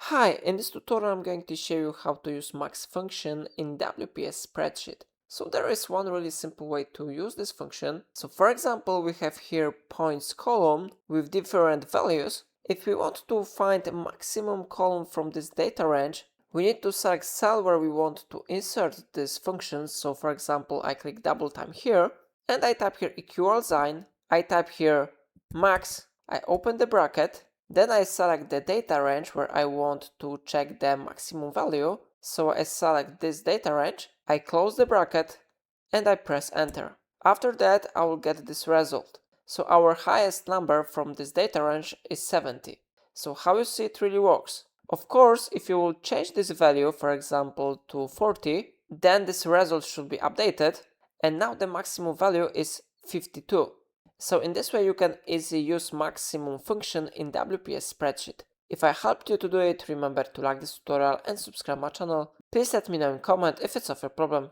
Hi, in this tutorial I'm going to show you how to use max function in WPS Spreadsheet. So there is one really simple way to use this function. So for example, we have here points column with different values. If we want to find a maximum column from this data range, we need to select cell where we want to insert this function. So for example, I click double time here and I type here equals sign. I type here max. I open the bracket. Then I select the data range where I want to check the maximum value. So I select this data range, I close the bracket and I press enter. After that, I will get this result. So our highest number from this data range is 70. So how you see it really works? Of course, if you will change this value, for example, to 40, then this result should be updated. And now the maximum value is 52. So in this way you can easily use maximum function in WPS spreadsheet. If I helped you to do it, remember to like this tutorial and subscribe my channel. Please let me know in comment if it's of your problem.